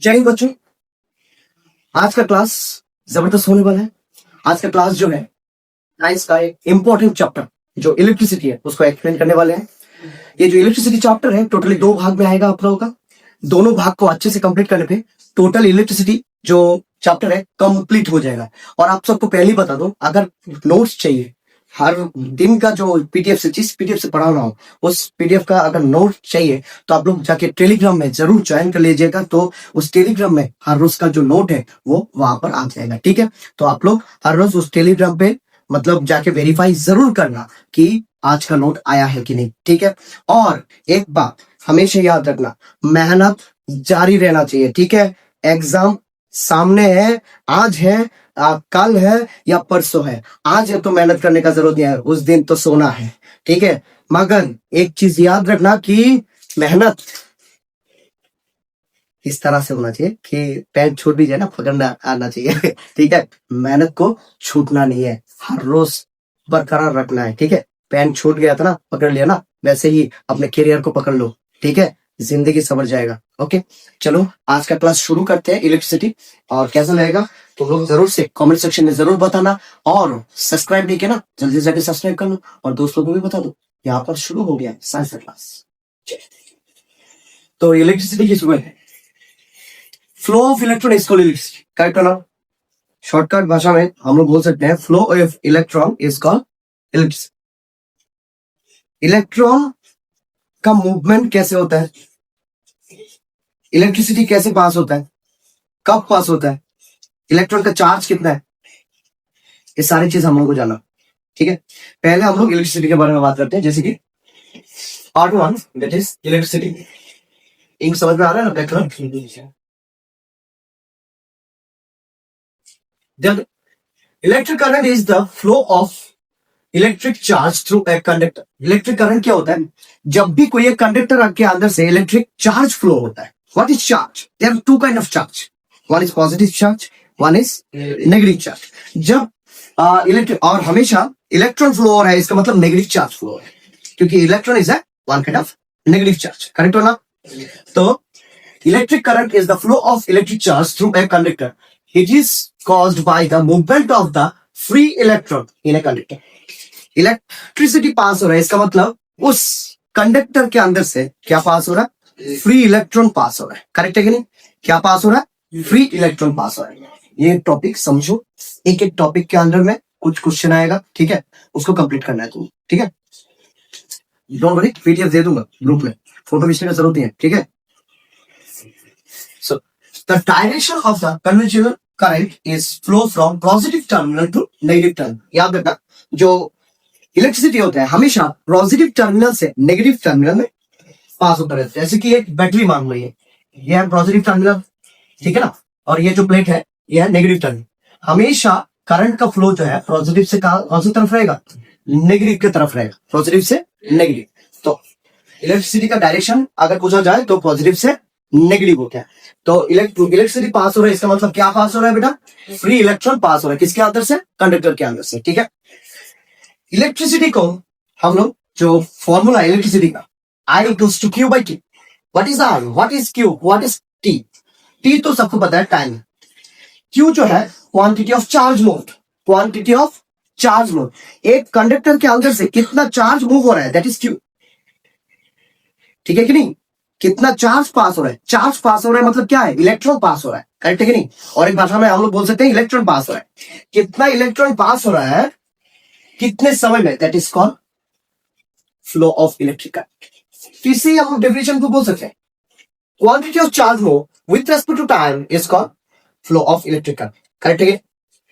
जय हिंद बच्चों। आज का क्लास जबरदस्त होने वाला है। आज का क्लास जो है साइंस का एक इंपॉर्टेंट चैप्टर जो इलेक्ट्रिसिटी है उसको एक्सप्लेन करने वाले हैं। ये जो इलेक्ट्रिसिटी चैप्टर है टोटली 2 भाग में आएगा आप लोगों का। दोनों भाग को अच्छे से कंप्लीट करने पे टोटल इलेक्ट्रिसिटी जो चैप्टर है कंप्लीट हो जाएगा। और आप सबको पहले ही बता दो, अगर नोट्स चाहिए हर दिन का जो पीडीएफ से जिस पीडीएफ से पढ़ा रहा हूँ उस पीडीएफ का अगर नोट चाहिए तो आप लोग जाके टेलीग्राम में जरूर ज्वाइन कर लीजिएगा। तो उस टेलीग्राम में हर रोज का जो नोट है वो वहां पर आ जाएगा, ठीक है। तो आप लोग हर रोज उस टेलीग्राम पे मतलब जाके वेरीफाई जरूर करना कि आज का नोट आया है कि नहीं, ठीक है। और एक बात हमेशा याद रखना, मेहनत जारी रहना चाहिए, ठीक है। एग्जाम सामने है, आज है कल है या परसों है। आज है तो मेहनत करने का जरूरत नहीं है, उस दिन तो सोना है, ठीक है। मगर एक चीज याद रखना कि मेहनत इस तरह से होना चाहिए कि पैंट छूट भी जाए ना पकड़ना आना चाहिए ठीक है। मेहनत को छूटना नहीं है, हर रोज बरकरार रखना है, ठीक है। पैंट छूट गया था ना, पकड़ लिया ना, वैसे ही अपने करियर को पकड़ लो, ठीक है। जिंदगी संवर जाएगा। ओके, चलो आज का क्लास शुरू करते हैं इलेक्ट्रिसिटी। और कैसा लगेगा तुम लोग जरूर से कमेंट सेक्शन में जरूर बताना। और सब्सक्राइब नहीं किया ना, जल्दी जाके सब्सक्राइब कर लो और दोस्तों को भी बता दो यहाँ पर शुरू हो गया साइंस का क्लास। तो इलेक्ट्रिसिटी की शुरू है। Flow of electron is called electricity, correct है ना। शॉर्टकट भाषा में हम लोग बोल सकते हैं flow of electron is called electricity. Electron का मूवमेंट कैसे होता है, इलेक्ट्रिसिटी कैसे पास होता है, कब पास होता है, इलेक्ट्रॉन का चार्ज कितना है, ये सारी चीज हम लोग को जानना, ठीक है। पहले हम लोग इलेक्ट्रिसिटी के बारे में बात करते हैं, जैसे कि पार्ट 1 दैट इज इलेक्ट्रिसिटी। इंक समझ में आ रहा है ना, background. Then electric current is the flow of electric charge through a conductor. Electric current क्या होता है, जब भी कोई एक कंडक्टर के अंदर से इलेक्ट्रिक चार्ज फ्लो होता है। What is charge? There are two kind of charge, one is positive charge, one is negative charge. जब इलेक्ट्रिक और हमेशा इलेक्ट्रॉन फ्लो हो रहा है इसका मतलब नेगेटिव चार्ज फ्लो है, क्योंकि electron is one kind of negative charge, correct हो ना। तो electric current is the flow of electric charge through a conductor. It is caused by the movement of the free electron in a conductor। Electricity pass हो रहा है इसका मतलब उस conductor के अंदर से क्या पास हो रहा है, फ्री इलेक्ट्रॉन पास हो रहा है, करेक्ट है कि नहीं। क्या पास हो रहा है, फ्री इलेक्ट्रॉन पास हो रहा है। ये टॉपिक समझो, एक एक टॉपिक के अंदर में कुछ क्वेश्चन आएगा, ठीक है, उसको कंप्लीट करना है तुम, ठीक है। डोंट वरी, पीडीएफ दे दूंगा ग्रुप में, फोटो खींचने की जरूरत नहीं है, ठीक है। So the direction of the conventional current is flow from positive terminal to negative terminal. याद रखना, जो इलेक्ट्रिसिटी होता है हमेशा पॉजिटिव टर्मिनल से नेगेटिव टर्मिनल में पास होता रहता है। जैसे कि एक बैटरी मान लो, ये है पॉजिटिव टर्मिनल, ठीक है ना, और ये जो प्लेट है ये है नेगेटिव टर्मिनल। हमेशा करंट का फ्लो जो है पॉजिटिव से कौन सी तरफ रहेगा, नेगेटिव की तरफ रहेगा, पॉजिटिव से नेगेटिव। तो इलेक्ट्रिसिटी का डायरेक्शन अगर पूछा जाए तो पॉजिटिव से नेगेटिव होता है। तो इलेक्ट्रिसिटी पास हो रहा है इसका मतलब क्या पास हो रहा है बेटा, फ्री इलेक्ट्रॉन पास हो रहा है, किसके अंदर से, कंडक्टर के अंदर से, ठीक है। इलेक्ट्रिसिटी को हम लोग जो फॉर्मूला इलेक्ट्रिसिटी का I equals to Q by T. What is R, what is Q, what is T? T तो सबको पता है, टाइम। Q जो है quantity of charge moved, quantity of charge move. एक कंडक्टर के अंदर से कितना चार्ज मूव हो रहा है, दैट इज Q, ठीक है कि नहीं। कितना चार्ज पास हो रहा है, चार्ज पास हो रहा है मतलब क्या है, इलेक्ट्रॉन पास हो रहा है, करेक्ट है कि नहीं। और एक भाषा में हम लोग बोल सकते हैं इलेक्ट्रॉन पास हो रहा है। कितना इलेक्ट्रॉन पास हो रहा है कितने समय में, that is called flow of electric current. इसी हम लोग डेफिनेशन को बोल सकते हैं, quantity of charge move with respect to time is called flow of electric current, correct है।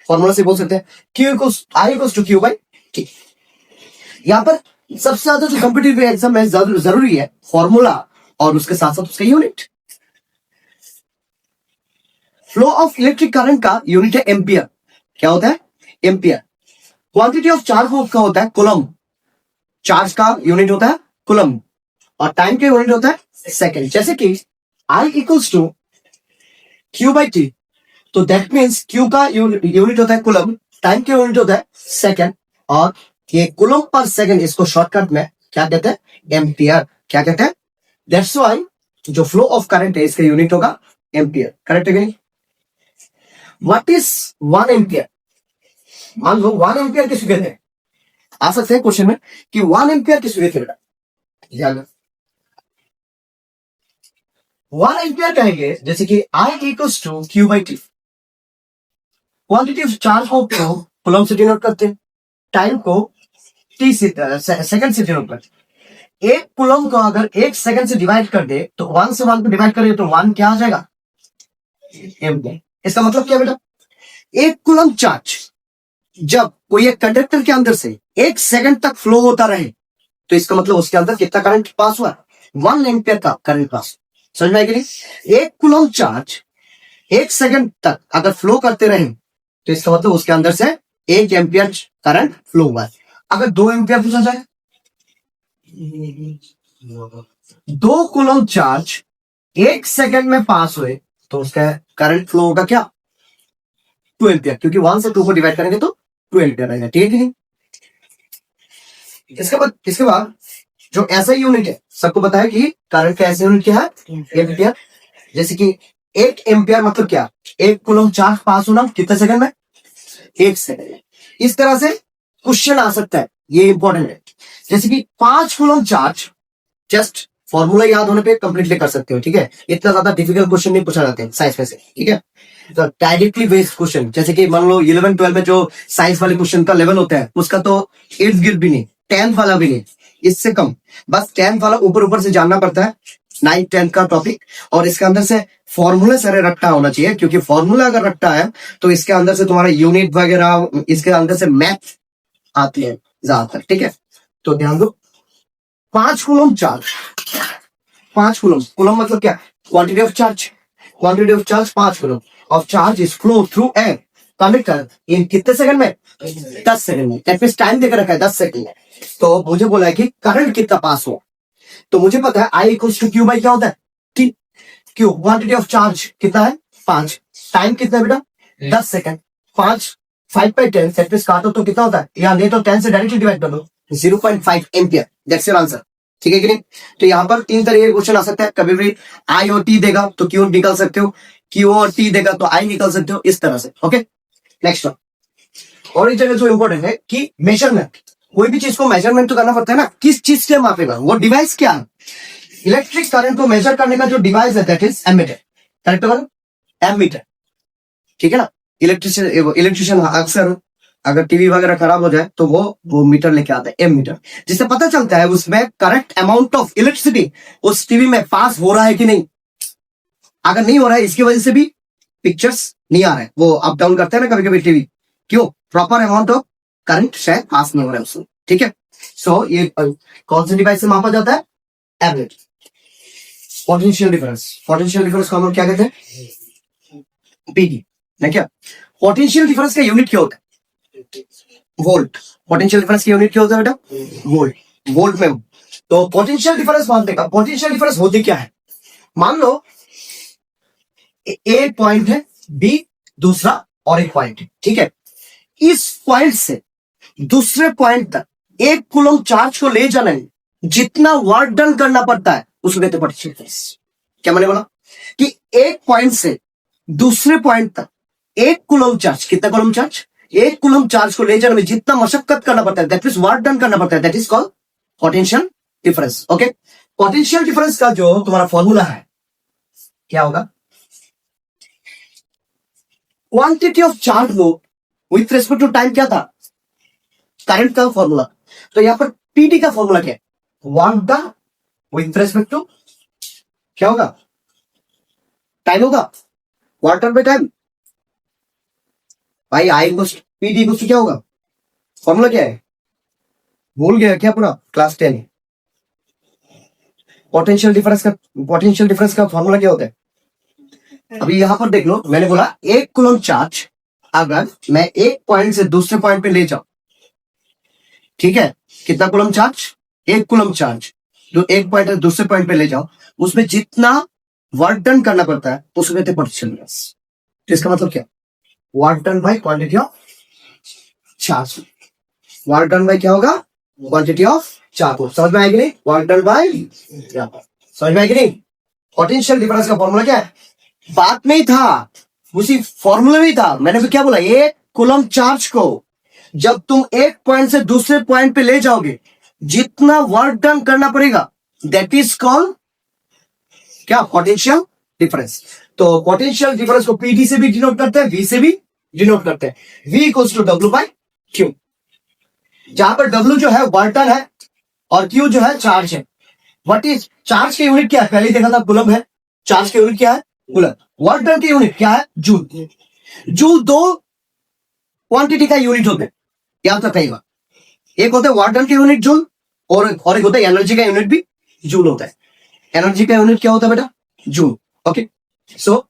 फॉर्मूला से बोल सकते हैं Q equals I equals to Q by T। यहां पर सबसे ज्यादा जो कॉम्पिटिटिव एग्जाम में जरूरी है फॉर्मूला और उसके साथ साथ उसका unit. Flow of electric current का यूनिट है एम्पियर। क्या होता है, ampere. Quantity of charge move का होता है कूलम, चार्ज का यूनिट होता है कूलम, और टाइम का यूनिट होता है सेकंड। जैसे कि I equals to Q by T, तो दैट मीन्स Q का यूनिट होता है कूलम, टाइम का यूनिट होता है सेकंड, और ये कूलम पर सेकंड इसको शॉर्टकट में क्या कहते हैं, एम्पियर, क्या कहते हैं। दैट्स व्हाई जो फ्लो ऑफ करंट है इसका यूनिट होगा एम्पियर, करेक्ट है कि नहीं? What is 1 ampere? मान लो 1 एम्पियर किसको कहते हैं? आ सकते हैं क्वेश्चन में कि 1 एम्पियर किसको कहते हैं बेटा? ध्यान 1 एम्पियर कहेंगे जैसे कि I equals to Q by T. Quantity of charge को कूलम से डिनोट करते हैं, टाइम को टी सेकंड से डिनोट करते हैं। एक कूलम को अगर 1 सेकंड से डिवाइड कर दे तो 1 से 1 को डिवाइड करें तो 1 क्या आ जाएगा? एम्पियर। इसका मतलब क्या बेटा? एक कूलम चार्ज जब कोई एक कंडक्टर के अंदर से 1 सेकंड तक फ्लो होता रहे तो इसका मतलब उसके अंदर कितना करंट पास हुआ? 1 एम्पियर का करंट पास। समझ में आएगी नहीं? एक कूलम चार्ज 1 सेकंड तक अगर फ्लो करते रहे तो इसका मतलब उसके अंदर से 1 एम्पियर करंट फ्लो हुआ है। अगर 2 एम्पियर पूछा जाए, 2 कूलम चार्ज 1 सेकंड में पास हुए तो उसका करंट फ्लो होगा क्या? 2 एम्पियर, क्योंकि 1 से 2 को डिवाइड करेंगे तो 2 एम्पियर आएगा। ठीक है कि नहीं? इसके बाद जो ऐसा यूनिट है, सबको पता है कि करंट का ऐसा यूनिट क्या है? एम्पियर। जैसे कि 1 एम्पियर मतलब क्या? 1 कूलम चार्ज पास होना कितने सेकंड में? 1 सेकंड। इस तरह से क्वेश्चन आ सकता है, ये इंपॉर्टेंट है। जैसे कि 5 कूलम चार्ज, जस्ट फॉर्मूला याद होने पे कंप्लीटली कर सकते हो। ठीक है, इतना ज्यादा डिफिकल्ट क्वेश्चन नहीं पूछा जाते हैं साइंस में से। ठीक है, तो डायरेक्टली बेस्ड क्वेश्चन, जैसे कि मान लो 11-12 में जो साइंस वाले क्वेश्चन का लेवल होता है उसका तो इर्द गिर्द भी नहीं, 10th वाला भी नहीं, इससे कम। बस 10th वाला ऊपर ऊपर से जानना पड़ता है, 9th-10th का टॉपिक। और इसके अंदर से फॉर्मूले सारे रट्टा होना चाहिए, क्योंकि फॉर्मूला अगर रट्टा है तो इसके अंदर से तुम्हारा यूनिट वगैरह, इसके अंदर से मैथ आती है ज्यादातर। ठीक है, तो ध्यान दो। 5 कूलम चार्ज, 5 कूलम, कूलम मतलब क्या? Quantity of charge. Quantity of charge 5 coulomb of charge is flow through a conductor in कितने सेकंड में? 10 सेकंड में। दैट मींस टाइम देकर रखा है 10 सेकंड में। तो मुझे बोला है कि करंट कितना पास हो, तो मुझे पता है I equals to Q by क्या होता है? T। Q quantity of charge कितना है? 5। टाइम कितना है बेटा? 10 सेकंड। 5 बाई 10 दैट मींस काटो तो कितना होता है? या नहीं तो 10 से डायरेक्टली डिवाइड कर दो, 0.5 एम्पियर। That's your answer. ठीक है कि नहीं? तो यहाँ पर 3 तरह के क्वेश्चन आ सकता है। कभी भी I और T देगा तो Q निकाल सकते हो, Q और T देगा तो I निकाल सकते हो, इस तरह से। Okay, next one. और इस जगह जो इंपॉर्टेंट है कि मेजरमेंट, कोई भी चीज को मेजरमेंट तो करना पड़ता है ना, किस चीज से मापेगा? वो डिवाइस क्या है? इलेक्ट्रिक करंट को मेजर करने का जो डिवाइस है दैट इज एमीटर। करेक्ट होगा ना? एमीटर। ठीक है ना? इलेक्ट्रिशियन अक्सर अगर टीवी वगैरह खराब हो जाए तो वो मीटर लेके आता है, एमीटर, जिससे पता चलता है उसमें करेक्ट अमाउंट ऑफ इलेक्ट्रिसिटी उस टीवी में पास हो रहा है कि नहीं। अगर नहीं हो रहा है, इसकी वजह से भी पिक्चर्स नहीं आ रहे हैं, वो अप डाउन करते हैं ना कभी कभी टीवी। क्यों? प्रॉपर अमाउंट ऑफ करंट शायद पास नहीं हो रहा है उसमें। ठीक है, सो ये कौन से डिवाइस से मापा जाता है? Average. Potential difference, potential difference को हम लोग क्या कहते हैं? पीडी। है क्या? पोटेंशियल डिफरेंस का यूनिट क्या होता है? वोल्ट। पोटेंशियल डिफरेंस की यूनिट क्या होता है बेटा? वोल्ट। वोल्ट में। तो पोटेंशियल डिफरेंस मानने का, पोटेंशियल डिफरेंस होती क्या है? मान लो एक पॉइंट है, बी दूसरा और एक पॉइंट है। ठीक है, इस पॉइंट से दूसरे पॉइंट तक 1 कूलम चार्ज को ले जाने में जितना वर्क डन करना पड़ता है उसको कहते हैं पोटेंशियल डिफरेंस। क्या मैंने बोला? कि एक पॉइंट से दूसरे पॉइंट तक 1 कूलम चार्ज, कितना कूलम चार्ज? 1 कूलम चार्ज को ले जाने में जितना मशक्कत करना पड़ता है, दैट मींस वर्क डन करना पड़ता है, that is called potential difference. Okay, potential difference का जो तुम्हारा फॉर्मूला है क्या होगा? क्वांटिटी ऑफ चार्ज लो विथ रेस्पेक्ट टू टाइम क्या था? करंट का फॉर्मूला। तो यहां पर पीटी का फॉर्मूला क्या है? Work done with respect to क्या होगा? टाइम होगा, वर्क डन बाय टाइम। भाई आई इक्वल्स पीटी इक्वल्स क्या होगा? फॉर्मूला क्या है? भूल गया क्या पूरा क्लास 10? पोटेंशियल डिफरेंस का फॉर्मूला क्या होता है? अभी यहां पर देख लो, मैंने बोला 1 कूलम चार्ज अगर मैं एक पॉइंट से दूसरे पॉइंट पे ले जाऊं, ठीक है, कितना कूलम चार्ज? 1 कूलम चार्ज जो एक पॉइंट से दूसरे पॉइंट पे ले जाओ, उसमें जितना वर्क डन करना पड़ता है उसको कहते हैं पोटेंशियल डिफरेंस। तो इसका मतलब क्या? Work done by quantity of charge. Work done by क्या होगा? Quantity of charge. समझ में आएगी नहीं? वर्क डन बाय, समझ में आएगी नहीं? पोटेंशियल डिफरेंस का फॉर्मूला क्या है? बात में ही था, उसी फॉर्मूले में ही था। मैंने भी क्या बोला, एक कूलम चार्ज को जब तुम एक पॉइंट से दूसरे पॉइंट पे ले जाओगे, जितना वर्क डन करना पड़ेगा, दैट इज कॉल्ड क्या, पोटेंशियल डिफरेंस। तो पोटेंशियल डिफरेंस को पीडी से भी डिनोट करते हैं, वी से भी डिनोट करते हैं। V equals to W by Q, जहां पर डब्ल्यू जो है वर्क डन है और क्यू जो है चार्ज है। व्हाट इज चार्ज की यूनिट क्या है, पहले देखा था कूलम है, चार्ज की यूनिट क्या है कूलम। वर्क डन की यूनिट क्या है, जूल। जूल दो क्वांटिटी का यूनिट होते हैं, याद रखिएगा। एक होता है वर्क डन की यूनिट जूल, और एक होता है एनर्जी का यूनिट भी जूल होता है। एनर्जी का यूनिट क्या होता है बेटा, जूल। ओके, सो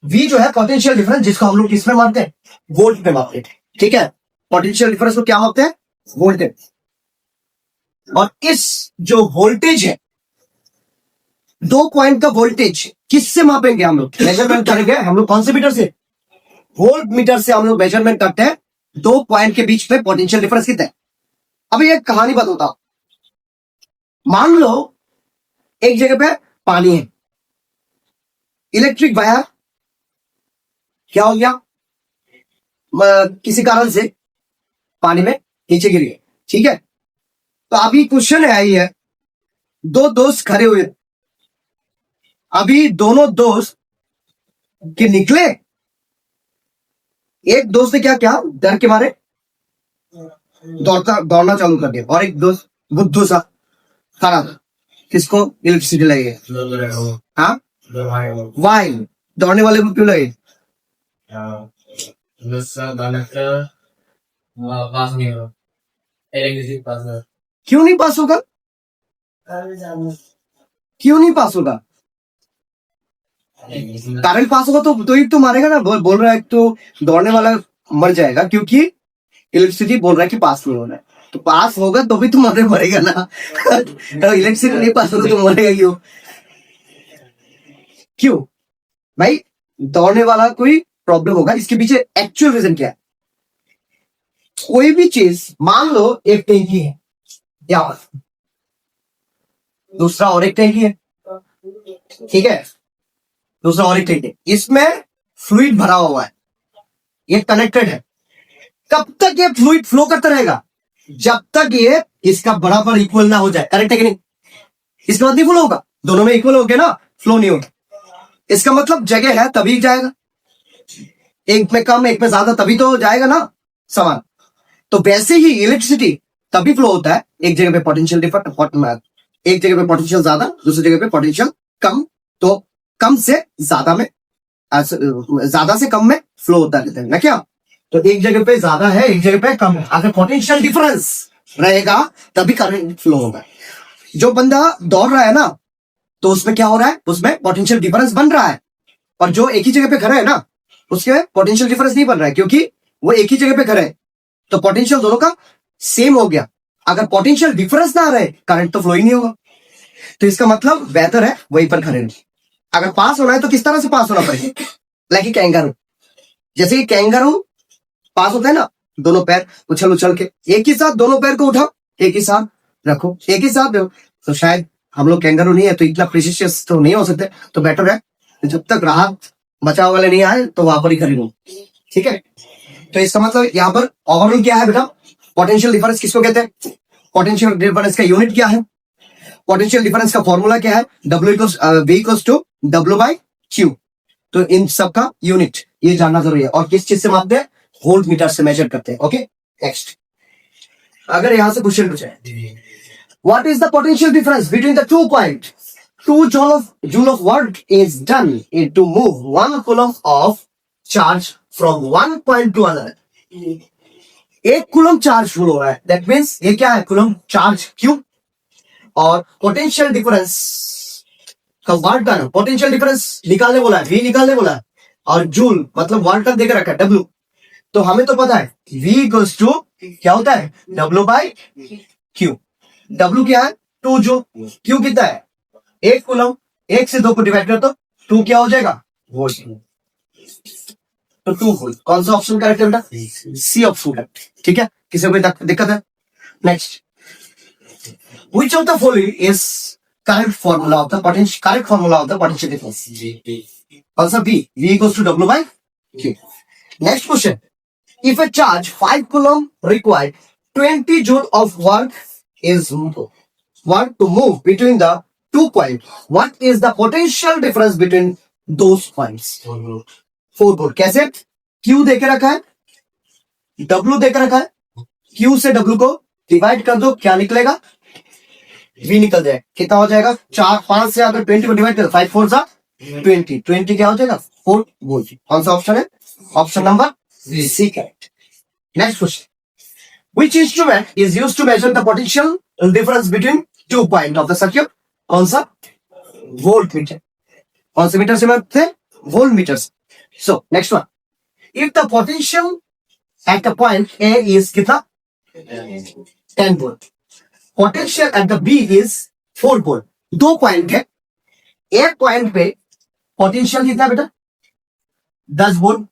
वी जो है पोटेंशियल डिफरेंस, जिसको हम लोग किसमें मापते हैं, वोल्ट पे मापते हैं। ठीक है, पोटेंशियल डिफरेंस को क्या मापते हैं, वोल्टेज। और इस जो वोल्टेज है, दो पॉइंट का वोल्टेज किससे मापेंगे हम लोग, मेजरमेंट करेंगे हम लोग कौन से मीटर से, वोल्ट मीटर से हम लोग मेजरमेंट करते हैं दो पॉइंट के बीच में पोटेंशियल डिफरेंस कितना है। अभी एक कहानी बताता हूं। मान लो एक जगह पे पानी है, इलेक्ट्रिक वायर क्या हो गया, किसी कारण से पानी में नीचे गिर गया। ठीक है, तो अभी क्वेश्चन है आई है, दो दोस्त खड़े हुए, अभी दोनों दोस्त के निकले, एक दोस्त ने क्या किया, डर के मारे दौड़ना चालू कर दिया, और एक दोस्त बुद्धू सा खड़ा था, किसको इलेक्ट्रिसिटी लगी, हाँ वाई, दौड़ने वाले को क्यों लगे, क्यों नहीं पास होगा, क्यों नहीं पास होगा, करंट पास होगा तो ही तो मारेगा ना। बोल रहा है तो दौड़ने वाला मर जाएगा, क्योंकि इलेक्ट्रिसिटी बोल रहा है कि पास नहीं होना है, तो पास होगा तो भी तो मरेगा ना। तो इलेक्ट्रिसिटी नहीं पास होगा तो मरेगा क्यों, क्यों भाई, दौड़ने वाला कोई प्रॉब्लम होगा, इसके पीछे एक्चुअल रीजन क्या है। कोई भी चीज, मान लो एक टैंकी है, या दूसरा और एक टैंकी है, ठीक है, दूसरा और एक टैंकी, इसमें फ्लूइड भरा हुआ है, ये कनेक्टेड है। कब तक ये फ्लूइड फ्लो करता रहेगा, जब तक ये इसका बराबर इक्वल ना हो जाए, करेक्ट है कि नहीं, इसके बाद नहीं फ्लो होगा, दोनों में इक्वल हो गया ना, फ्लो नहीं होगा। इसका मतलब जगह है तभी जाएगा, एक में कम एक में ज्यादा तभी तो जाएगा ना सामान। तो वैसे ही इलेक्ट्रिसिटी तभी फ्लो होता है, एक जगह पे पोटेंशियल डिफरेंट, एक जगह पे पोटेंशियल ज्यादा, दूसरी जगह पे पोटेंशियल कम, तो कम से ज्यादा में, ज्यादा से कम में फ्लो होता रहता है ना क्या। तो एक जगह पे ज्यादा है, एक जगह पे कम है, अगर पोटेंशियल डिफरेंस रहेगा तभी करंट फ्लो होगा। जो बंदा दौड़ रहा है ना, तो उसमें क्या हो रहा है, उसमें पोटेंशियल डिफरेंस बन रहा है, और जो एक ही जगह पे खड़ा है ना, उसके पोटेंशियल डिफरेंस नहीं बन रहा है, क्योंकि वो एक ही जगह पे खड़ा है, तो पोटेंशियल दोनों का सेम हो गया। अगर पोटेंशियल डिफरेंस ना रहे, करंट तो फ्लो ही नहीं होगा। तो इसका मतलब बेहतर है वहीं पर खड़े रहना। अगर पास होना है तो किस तरह से पास होना पड़ेगा, लाइक कैंगारू, जैसे कि कैंगारू पास होता है ना, दोनों पैर उछल उछल के, एक ही साथ दोनों पैर को उठाओ, एक ही साथ रखो, एक ही साथ रखो। तो शायद हम लोग कैंगारू नहीं है, तो इतना प्रिसिशियस तो नहीं हो सकते, तो बेटर है जब तक राहत बचाव वाले नहीं आए तो वहां पर ही खरीदो। ठीक है, तो इसका मतलब यहाँ पर ओवरऑल क्या है बेटा, पोटेंशियल डिफरेंस किसको कहते हैं, पोटेंशियल डिफरेंस का यूनिट क्या है, पोटेंशियल डिफरेंस का फॉर्मूला क्या है, W=V/W/Q। तो इन सब का यूनिट ये जानना जरूरी है, और किस चीज से मापते हैं, वोल्ट मीटर से मेजर करते हैं। ओके, नेक्स्ट, अगर यहां से क्वेश्चन पूछे, what is the potential difference between the 2 point, 2 joule of work is done to move 1 coulomb of charge from one point to another. एक कूलम चार्ज फ्लो हो रहा है, दैट मीन्स ये क्या है, कूलम चार्ज क्यू, और potential difference का work done, potential difference निकालने बोला है, वी निकालने बोला है, और जूल मतलब वर्क डन देकर रखा है डब्ल्यू। तो हमें तो पता है V इक्वल्स टू क्या होता है, W/Q। W क्या है, 2 जूल, Q कितना है, 1 कूलम, 1 से 2 को डिवाइड कर तो 2 क्या हो जाएगा, वोल्ट। तो 2 वोल्ट, कौन सा ऑप्शन करेक्ट है बेटा, सी ऑप्शन करेक्ट। ठीक है, किसी को कोई दिक्कत है, next, which of the following is correct formula of the potential difference, कौन सा B, V equals to W by Q। Next question, if a charge 5 coulomb required 20 joule of work to move between the 2 points, what is the potential difference between those points? 4 volt। कैसे? Q देके रखा है, W देके रखा है, Q से W को divide कर दो, क्या निकलेगा? V निकल जाए, कितना हो जाएगा? 5 से अगर 20 को डिवाइड कर 5 4 सा 20, 20 क्या हो जाएगा? 4 वोल्ट। कौन सा ऑप्शन है? Option number C correct. Next question, which instrument is used to measure the potential difference between 2 points of the circuit? कौन सा? Volt meter. कौन से मीटर से मापते हैं? वोल्ट मीटर से। So next one, if the potential at the point A is कितना? 10 volt, potential at the B is 4 volt. 2 point है, एक पॉइंट पे पोटेंशियल कितना बेटा? 10 वोल्ट,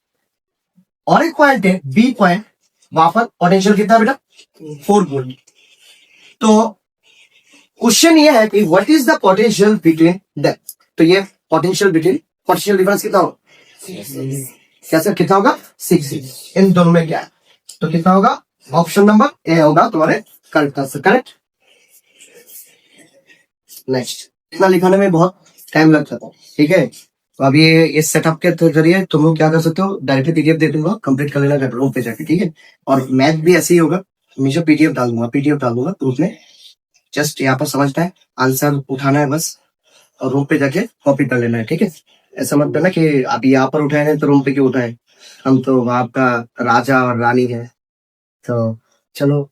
और एक पॉइंट है बी पॉइंट, वहां पर पोटेंशियल कितना बेटा? 4 वोल्ट। तो क्वेश्चन ये है कि what is the potential between that. तो ये पोटेंशियल डिफरेंस कितना होगा? कैसे कितना होगा? 6। इन दोनों में क्या है? तो कितना होगा? ऑप्शन नंबर ए होगा तुम्हारे करेक्ट आंसर। करेक्ट। नेक्स्ट, इतना लिखाने में बहुत टाइम लग जाता है, ठीक है। तो अभी इस सेटअप के जरिए तुम लोग क्या कर सकते हो, डायरेक्टली पीडीएफ दे दूंगा, कंप्लीट कर लेना रूम पे जाके, ठीक है। और मैथ भी ऐसे ही होगा, हमेशा पीडीएफ डाल दूंगा ग्रुप में। जस्ट यहाँ पर समझना है, आंसर उठाना है बस, और रूम पे जाके कॉपी कर लेना है, ठीक है। ऐसा मत करना कि अभी यहाँ पर उठाए हैं तो रूम पे क्यों उठाए, हम तो वहां का राजा और रानी है, तो चलो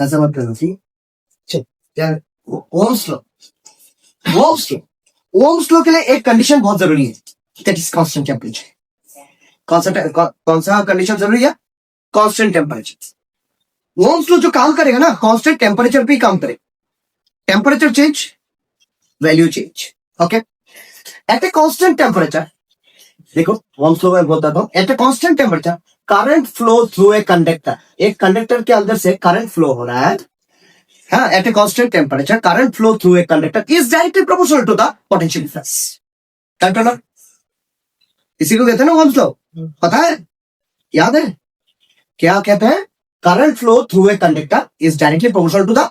ऐसा मत करना, ठीक। चल, ओम्स लॉ के लिए एक कंडीशन बहुत जरूरी है, दैट इज कांस्टेंट टेम्परेचर। कौन सा कंडीशन जरूरी है? Constant temperature. ओम्स लॉ जो काम करेगा ना, कांस्टेंट टेम्परेचर पे ही काम करेगा। Temperature change, value change, okay. At a constant temperature, देखो ओम्स लॉ में बोलता था, at a constant temperature current flow through a conductor. एक कंडक्टर के अंदर से करंट फ्लो हो रहा है, हाँ, at a constant temperature, current flow through a conductor is directly proportional to the potential difference. Correct है ना? इसी को कहते हैं ना ओम्स लॉ, पता है, याद है क्या कहते हैं? Current flow through a conductor is directly proportional to the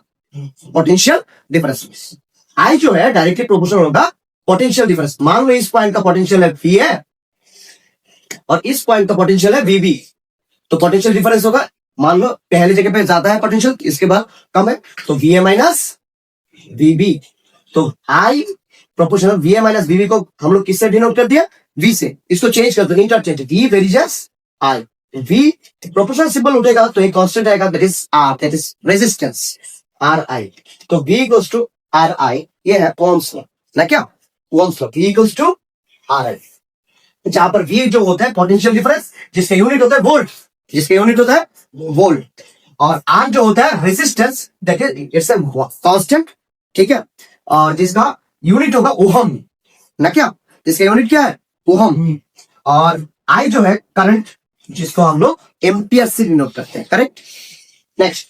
potential difference. I जो है डायरेक्टली प्रोपोर्शनल होगा पोटेंशियल डिफरेंस। मान लो इस पॉइंट का पोटेंशियल है V है और इस पॉइंट का पोटेंशियल है VB, तो पोटेंशियल डिफरेंस होगा, मान लो पहले जगह पे ज्यादा है पोटेंशियल, इसके बाद कम है, तो VA माइनस VB। तो I proportional VA minus VB को हम लोग किससे डिनोट कर दिया? V से। इसको चेंज कर दो, interchange, V varies I, V proportional symbol उठेगा तो एक कांस्टेंट आएगा, that is R, that is resistance RI। तो V इक्वल्स टू RI, ये है ओम्स लॉ ना, क्या Ohm's law, V equals to RI, जहां पर V जो होता है पोटेंशियल डिफरेंस, जिसका यूनिट होता है वोल्ट, और R जो होता है resistance, that is it's a constant, ठीक है। और जिसका यूनिट होगा ओहम ना, क्या जिसका यूनिट क्या है? ओहम। और I जो है करंट, जिसको हम लोग एम्पियर से डिनोट करते हैं, correct. Next,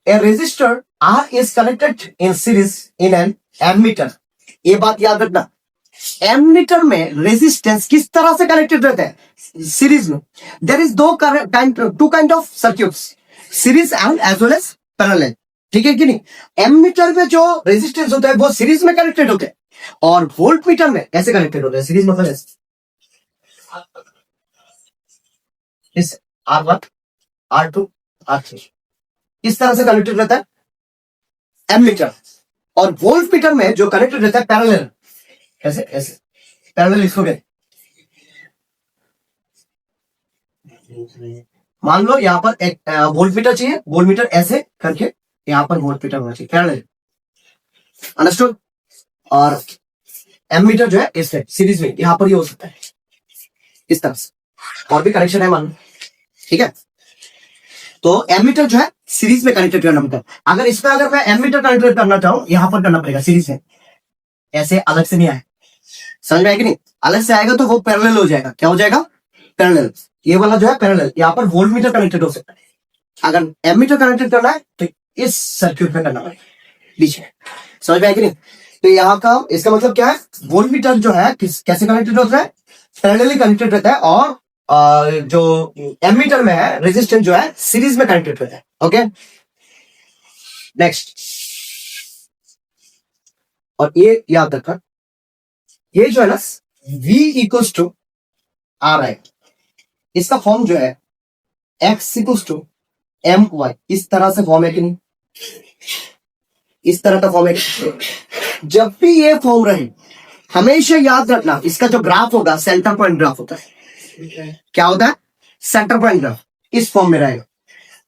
a resistor R is connected in series in an ammeter. ये बात याद रखना, एमीटर में रेजिस्टेंस किस तरह से कनेक्टेड रहता है? सीरीज में। There is two kind of circuits, series and as well as parallel, ठीक है कि नहीं। एमीटर में जो रेजिस्टेंस होता है वो सीरीज में कनेक्टेड होते हैं, और वोल्ट मीटर में ऐसे कनेक्टेड होते हैं, सीरीज मतलब ऐसे, इस R1 R2 R3 इस तरह से कनेक्टेड रहता है एमीटर। और वोल्ट मीटर में जो कनेक्टेड रहता है पैरेलल, ऐसे ऐसे पैरेलल। इसको कहते, मान लो यहाँ पर एक वोल्ट मीटर चाहिए, वोल्ट मीटर ऐसे करके यहाँ पर वोल्ट मीटर होना चाहिए पैरेलल, अंडरस्टूड। और एमीटर जो है इससे सीरीज में यहाँ पर ही हो सकता है इस तरह से, और भी कनेक्शन है मान लो, ठीक है। तो एमीटर जो है सीरीज में कनेक्टेड करना पड़ता है। अगर इसमें अगर मैं एमीटर कनेक्टेड करना चाहूँ, यहाँ पर करना पड़ेगा सीरीज में, ऐसे अलग से नहीं आए, समझ में आएगी नहीं? अलग से आएगा तो वो पैरेलल हो जाएगा, क्या हो जाएगा? पैरेलल। ये वाला जो है पैरेलल, यहाँ पर वोल्ट मीटर कनेक्टेड हो सकता है। अगर एमीटर कनेक्टेड करना है तो इस सर्क्यूट में करना पड़ेगा बीच में, समझ में आएगी नहीं? तो यहाँ का इसका मतलब क्या है, वोल्टमीटर जो है कैसे कनेक्टेड होता है, पैरेलली कनेक्टेड रहता है, और जो एमीटर में है रेजिस्टेंस जो है सीरीज में कनेक्टेड रहता है। ओके नेक्स्ट, और ये याद रखना, ये जो है ना V इक्वल्स टू आर है, इसका फॉर्म जो है X equals to M Y, इस तरह से फॉर्म है कि नहीं, इस तरह का फॉर्म है कि जब भी ये फॉर्म रहे हमेशा याद रखना इसका जो ग्राफ होगा सेंटर पॉइंट ग्राफ होता है। क्या होता है, सेंटर पॉइंट ग्राफ इस फॉर्म में रहेगा,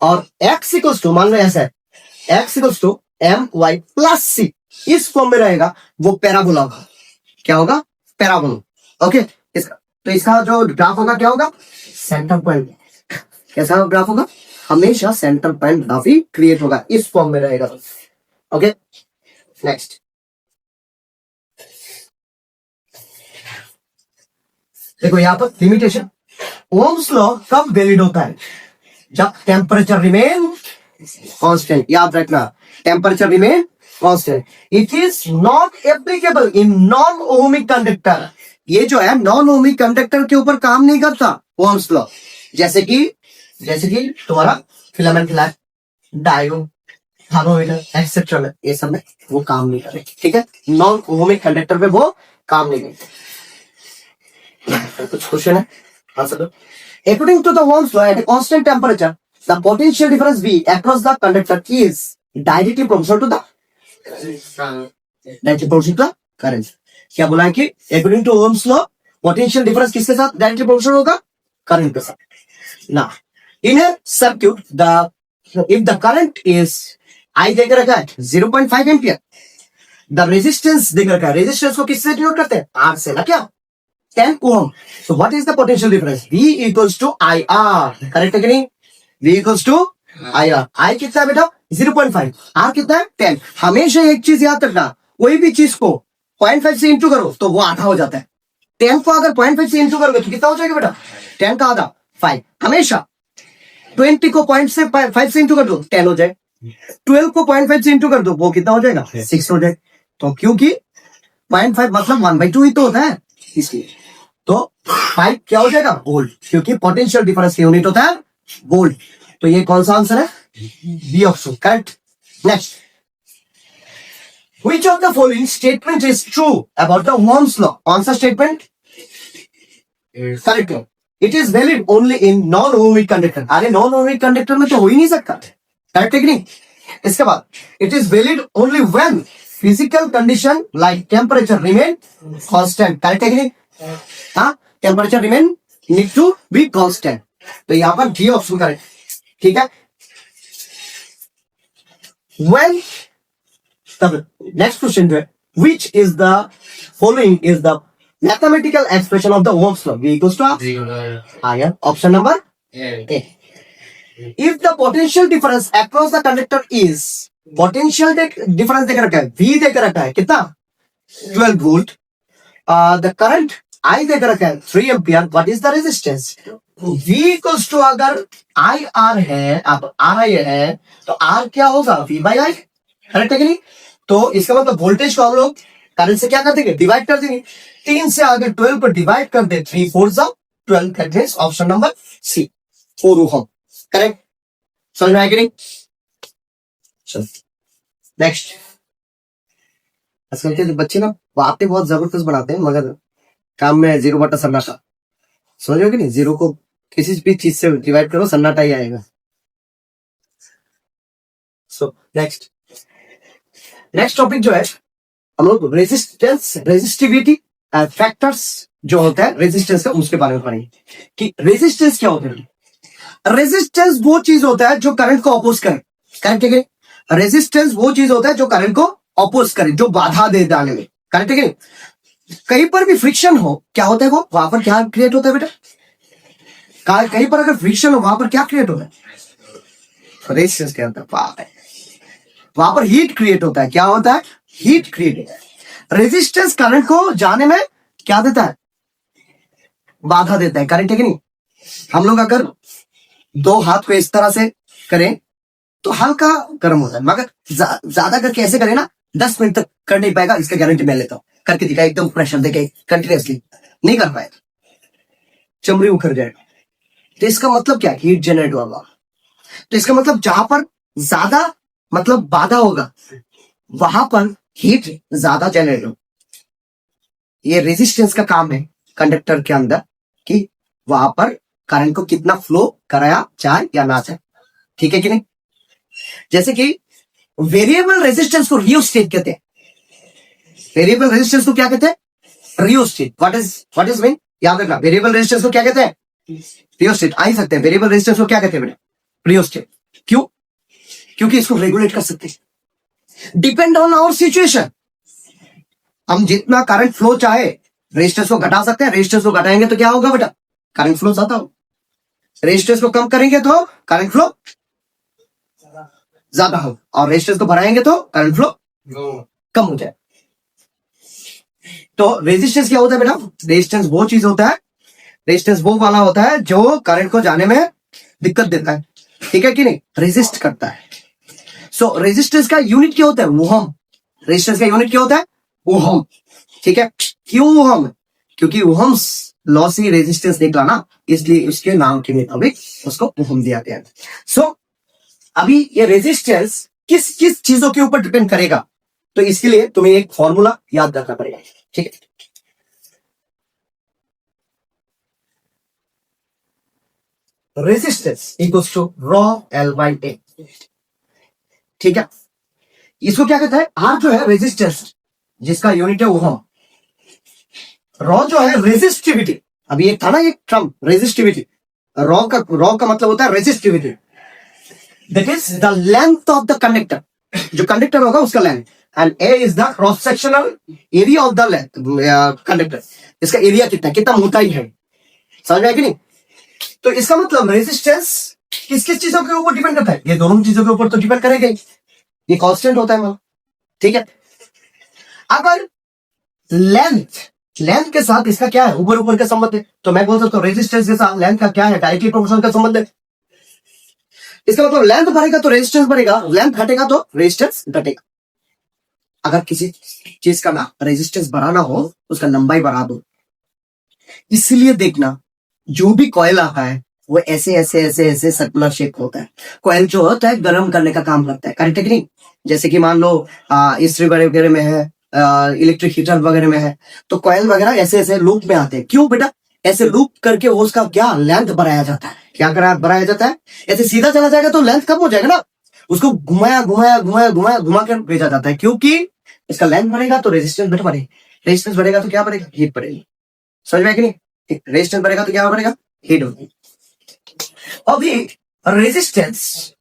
और x इक्वल्स टू मान लो ऐसा है, x equals to M Y plus C इस फॉर्म में रहेगा, वो पैराबोला होगा। क्या होगा, पैराबोला। ओके इसका, तो इसका जो ग्राफ होगा क्या होगा, सेंटर पॉइंट। कैसा ग्राफ होगा, हमेशा सेंटर पॉइंट ग्राफ ही क्रिएट होगा, इस फॉर्म में रहेगा। ओके नेक्स्ट, देखो यहां पर लिमिटेशन, ओम्स लॉ कब वैलिड होता है, जब टेम्परेचर रिमेन कांस्टेंट। याद रखना, temperature remain constant. It is not applicable in non ohmic conductor. ये जो है नॉन ओमिक कंडक्टर के ऊपर काम नहीं करता ओम्स लॉ, जैसे कि तुम्हारा filament light, diode, thermometer etcetera, ये सब में वो काम नहीं करे। ठीक है, नॉन ओमिक कंडक्टर पे वो काम नहीं करते। कुछ क्वेश्चन है, आंसर दो। According to the Ohm's law, at a constant temperature, the potential difference V across the conductor is directly proportional to the current. क्या बोला है कि according to Ohm's law, potential difference किसके साथ directly proportional होगा, current के साथ। Now, in a circuit, if the current is I देकर रखा है 0.5 एम्पियर, the resistance देकर रखा है, resistance को किससे डिनोट करते हैं, R से ना, क्या 10 ohm. So what is the potential difference? V equals to IR. Correct है कि नहीं? V equals to IR. I कितना है बेटा, 0.5. R कितना है, 10. हमेशा एक चीज याद रखना, कोई भी चीज को 0.5 से इंटू करो तो वो आधा हो जाता है। 10 को अगर 0.5 से इंटू करोगे तो कितना हो जाएगा बेटा, 10 का आधा 5। हमेशा 20 को 0.5 से इंटू कर दो 10 हो जाए, 12 को 0.5 से इंटू कर दो वो कितना हो जाएगा, 6 हो जाए। तो क्योंकि 0.5 मतलब 1/2 ही तो होता है, इसलिए तो 5 क्या हो जाएगा, वोल्ट, क्योंकि पोटेंशियल डिफरेंस की यूनिट होता है वोल्ट। तो ये कौन सा आंसर है, B option, correct. Next, which of the following statement is true about the Ohm's law. कौन सा स्टेटमेंट करेक्ट है, it is valid only in non ohmic conductor. अरे नॉन ओमिक कंडक्टर में तो हो ही नहीं सकता, करेक्ट है कि नहीं। इसके बाद it is valid only when physical condition like temperature remain constant. Correct है कि नहीं, हाँ, temperature remain need to be constant. तो यहां पर डी ऑप्शन करेक्ट। ठीक है, व्हेन, तब नेक्स्ट क्वेश्चन जो है, which is the following is the mathematical expression of the Ohm's law, V equals to R. Option number A. If the potential difference across the conductor is, potential difference देकर रखा है, V देकर रखा है कितना, 12 volt, the current I देकर रखा है 3 ampere, what is the resistance, V equals to, अगर I R है, अब R I है तो R क्या होगा, V बाई I। करेक्ट है कि नहीं। तो इसका मतलब वोल्टेज को हम लोग करंट से क्या कर देंगे, डिवाइड कर देंगे। 3 से अगर 12 को डिवाइड कर दे, 3 4 12, that means option number C, 4 ohm. Correct, समझ में आया कि नहीं। चलो नेक्स्ट, आजकल के बच्चे ना बातें बहुत जबरदस्त बनाते हैं, मगर काम में जीरो बटा सन्नाटा, समझ रहे हो कि नहीं। जीरो को किसी भी चीज से डिवाइड करो, सन्नाटा ही आएगा। सो नेक्स्ट टॉपिक जो है, हम लोग रेजिस्टेंस, रेजिस्टिविटी फैक्टर्स जो होता है रेजिस्टेंस का, उसके बारे में पढ़ेंगे कि रेजिस्टेंस क्या होता है। रेजिस्टेंस वो चीज होता है जो करंट को अपोज करे। करेक्ट है, रेजिस्टेंस वो चीज होता है जो करंट को अपोज करे, जो बाधा दे डालने में। करेक्ट है, कहीं पर भी फ्रिक्शन हो, क्या होता है वो, वहां पर क्या क्रिएट होता है बेटा, कहीं पर अगर फ्रिक्शन हो वहां पर क्या क्रिएट होता है, रेजिस्टेंस क्या होता है, वहां पर हीट क्रिएट होता है। क्या होता है, हीट क्रिएट होता है। रेजिस्टेंस करंट को जाने में क्या देता है, बाधा देता है। करेक्ट है कि नहीं। हम लोग अगर 2 हाथ को इस तरह से करें तो हल्का गर्म होता है, मगर ज्यादा करके ऐसे करें ना 10 मिनट तक कर नहीं पाएगा, इसका गारंटी मैं लेता हूं। करके दिखा, एकदम प्रेशर देके कंटिन्यूसली नहीं कर पाएगा, चमड़ी उखड़ जाएगा। तो इसका मतलब क्या, हीट जनरेट होगा। तो इसका मतलब जहां पर ज्यादा मतलब बाधा होगा वहां पर हीट ज्यादा जनरेट हो। ये रेजिस्टेंस का काम है कंडक्टर के अंदर कि वहां पर करंट को कितना फ्लो कराया जाए या ना जाए, ठीक है कि नहीं। जैसे कि वेरिएबल रेजिस्टेंस को रियोस्टेट कहते हैं। वेरिएबल रेजिस्टेंस को क्या कहते हैं, रियोस्टेट। व्हाट इज मीन, याद रखना, वेरिएबल रेजिस्टेंस को क्या कहते हैं, रियोस्टेट। आ ही सकते हैं, वेरिएबल रेजिस्टेंस को क्या कहते हैं बेटा, रियोस्टेट। क्यों, क्योंकि इसको रेगुलेट कर सकते हैं डिपेंड ऑन आवर सिचुएशन। हम जितना करंट फ्लो चाहे रेजिस्टेंस को घटा सकते हैं। रेजिस्टेंस को घटाएंगे तो क्या होगा बेटा, करंट फ्लो ज्यादा हो। रेजिस्टेंस को कम करेंगे तो करंट फ्लो ज्यादा हो, और रेजिस्टेंस को बढ़ाएंगे तो करंट फ्लो कम हो जाए। तो रेजिस्टेंस क्या होता है बेटा, रेजिस्टेंस वो चीज होता है, रेजिस्टेंस वो वाला होता है जो करंट को जाने में दिक्कत देता है, ठीक है कि नहीं, रेजिस्ट करता है। सो रेजिस्टेंस का यूनिट क्या होता है, ओहम। रेजिस्टेंस का यूनिट क्या होता है, ओहम, ठीक है। क्यों ओहम, क्योंकि ओहम्स लॉ से रेजिस्टेंस निकला ना, इसलिए उसके नाम के मुताबिक उसको ओहम दिया गया। सो अभी ये रेजिस्टेंस किस किस चीजों के ऊपर डिपेंड करेगा, तो इसके लिए तुम्हें एक फॉर्मूला याद रखना पड़ेगा, ठीक है। Resistance equals to rho L by A, ठीक है। इसको क्या कहता है, आर जो है रेजिस्टेंस जिसका यूनिट है ओहम, रॉ जो है रेजिस्टिविटी। अभी एक था ना एक टर्म रेजिस्टिविटी, रॉ का मतलब होता है resistivity, that is the length of the conductor. जो कंडक्टर होगा उसका length, and A is the cross sectional area of the conductor. इसका एरिया कितना कितना मोटाई है, समझ में आया कि नहीं। तो इसका मतलब रेजिस्टेंस किस किस चीजों के ऊपर डिपेंड करता है, ये दोनों चीजों के ऊपर तो डिपेंड करेगा ही, ये कांस्टेंट होता है मतलब, ठीक है। अगर लेंथ के साथ इसका क्या है, ऊपर ऊपर का संबंध है, तो मैं बोल सकता हूँ रेजिस्टेंस के साथ लेंथ का क्या है, डायरेक्टली प्रोपोर्शनल का संबंध है। इसका मतलब लेंथ बढ़ेगा तो रेजिस्टेंस बढ़ेगा, लेंथ घटेगा तो रेजिस्टेंस घटेगा। अगर किसी चीज का ना रेजिस्टेंस बढ़ाना हो उसका लंबाई बढ़ा दो। इसलिए देखना जो भी कॉइल आता है वो ऐसे ऐसे ऐसे ऐसे सर्कुलर शेप होता है। कॉइल जो होता है गर्म करने का काम करता है, करेक्ट है कि नहीं। जैसे कि मान लो इस्त्री वगैरह में है, इलेक्ट्रिक हीटर वगैरह में है, तो कॉइल वगैरह ऐसे ऐसे लूप में आते हैं। क्यों बेटा, ऐसे लूप करके उसका क्या लेंथ बढ़ाया जाता है। क्या बढ़ाया जाता है, ऐसे सीधा चला जाएगा तो लेंथ कम हो जाएगा ना, उसको घुमाया घुमाया घुमाया घुमाया घुमा कर भेजा जाता है, क्योंकि इसका लेंथ बढ़ेगा तो रेजिस्टेंस बढ़ेगा, रेजिस्टेंस बढ़ेगा तो क्या बढ़ेगा, हीट बढ़ेगी। समझ में आया कि नहीं, रेजिस्टेंस बढ़ेगा तो क्या बढ़ेगा, हीट होगी। अभी रेजिस्टेंस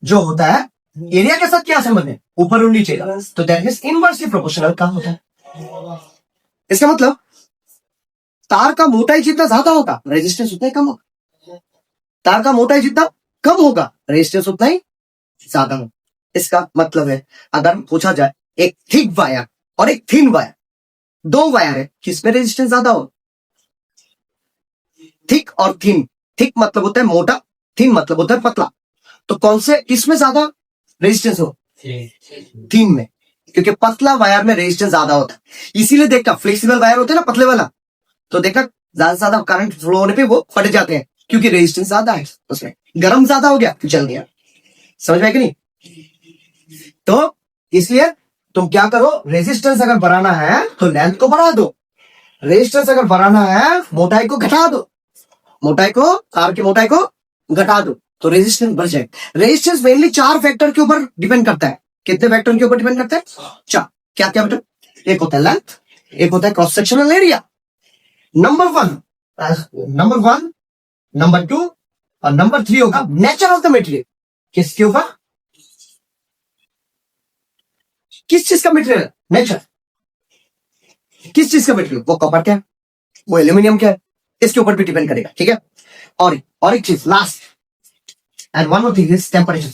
जो होता है एरिया के साथ क्या संबंध है, ऊपर और नीचे का, तो दैट इज इनवर्सली प्रोपोर्शनल का होता है। इसका मतलब तार का मोटाई जितना ज्यादा होगा रेजिस्टेंस उतना ही कम होगा, तार का मोटाई जितना कम होगा रेजिस्टेंस उतना ही ज्यादा होगा। इसका मतलब है अगर पूछा जाए एक थिक वायर और एक थिन वायर, दो वायर है, किसमें रेजिस्टेंस ज्यादा हो, थिक और थिन। थिक मतलब होता है मोटा, थिन मतलब होता है पतला, तो कौन से किसमें ज्यादा रेजिस्टेंस हो, थिन में, क्योंकि पतला वायर में रेजिस्टेंस ज्यादा होता है। इसीलिए देखा फ्लेक्सिबल वायर होते हैं ना पतले वाला, तो देखा ज्यादा से ज्यादा करंट फ्लो होने पे वो फट जाते हैं, क्योंकि रेजिस्टेंस ज्यादा है उसमें, गर्म ज्यादा हो गया जल गया। समझ में कि नहीं। तो इसलिए तुम क्या करो, रेजिस्टेंस अगर बढ़ाना है तो लेंथ को बढ़ा दो, रेजिस्टेंस अगर बढ़ाना है मोटाई को घटा दो, मोटाई को तार की मोटाई को घटा दो तो रेजिस्टेंस बढ़ जाएगा। रेजिस्टेंस मेनली 4 फैक्टर के ऊपर डिपेंड करता है। कितने फैक्टर के ऊपर डिपेंड करता है, 4। क्या क्या बेटा, एक होता है लेंथ, एक होता है cross sectional area, number 1, number 2 और नंबर 3 होगा नेचर ऑफ द मटेरियल। किसके ऊपर, किस चीज का मटेरियल, नेचर, किस चीज का मटेरियल, वो कॉपर क्या है, वो एल्यूमिनियम क्या है, इसके ऊपर भी डिपेंड करेगा, ठीक है। और एक चीज last and one more thing is temperature.